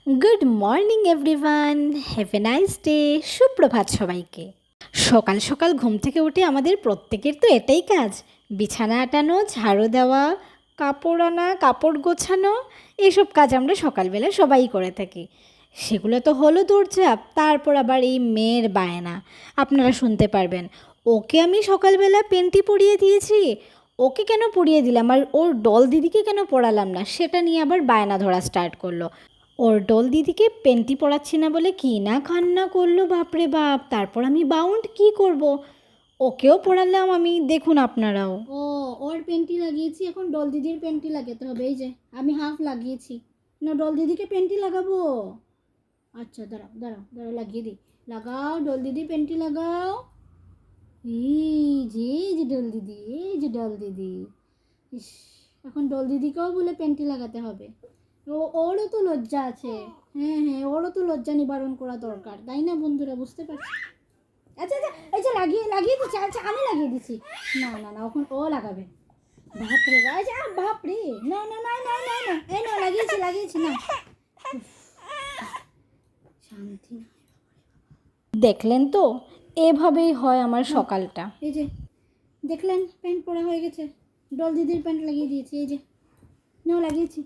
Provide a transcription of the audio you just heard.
Good morning everyone, have a nice day. সুপ্রভাত সবাইকে। সকাল সকাল ঘুম থেকে উঠে আমাদের প্রত্যেকের তো এটাই কাজ, বিছানা আটানো, ঝাড়ু দেওয়া, কাপড় আনা, কাপড় গোছানো, এসব কাজ আমরা সকালবেলা সবাই করে থাকি। সেগুলো তো হলো দৌড়ঝাঁপ, তারপর আবার এই মেয়ের বায়না আপনারা শুনতে পারবেন। ওকে আমি সকালবেলা পেন্টি পরিয়ে দিয়েছি, ওকে কেন পরিয়ে দিলাম আর ওর ডল দিদিকে কেন পড়ালাম না, সেটা নিয়ে আবার বায়না ধরা স্টার্ট করলো। ওর ডল দিদিকে পেন্টি পড়াচ্ছি না বলে কি না কান্না করলো, বাপরে বাপ। তারপর আমি বাউন্ড কি করব, ওকেও পড়ালাম আমি, দেখুন আপনারাও। ও ওর পেন্টি লাগিয়েছি, এখন ডল দিদির পেন্টি লাগাতে হবে। এই যে আমি হাফ লাগিয়েছি, না ডল দিদিকে পেন্টি লাগাবো। আচ্ছা দাঁড়াও দাঁড়াও দাঁড়াও, লাগিয়ে দিই। লাগাও ডল দিদি পেন্টি লাগাও। এই যে ডল দিদি, এই যে ডল দিদি। ইস, এখন ডল দিদিকেও বলে পেন্টি লাগাতে হবে। ওরও তো লজ্জা আছে। হ্যাঁ হ্যাঁ, ওরও তো লজ্জা নিবারণ করা দরকার, তাই না বন্ধুরা? বুঝতে পারছি। আচ্ছা আচ্ছা, এই যে লাগিয়ে লাগিয়ে দিচ্ছি। আচ্ছা আমি লাগিয়ে দিচ্ছি। না না না, এখন ও লাগাবে। বাপরে রাজা, বাপরে। না না না না না না, এই না, লাগিয়েছি লাগিয়েছি না। শান্তি না। দেখলেন তো, এভাবেই হয় আমার সকালটা। এই যে দেখলেন, প্যান্ট পরা হয়ে গেছে। ডল দিদির প্যান্ট লাগিয়ে দিয়েছি, এই যে নাও লাগিয়েছি।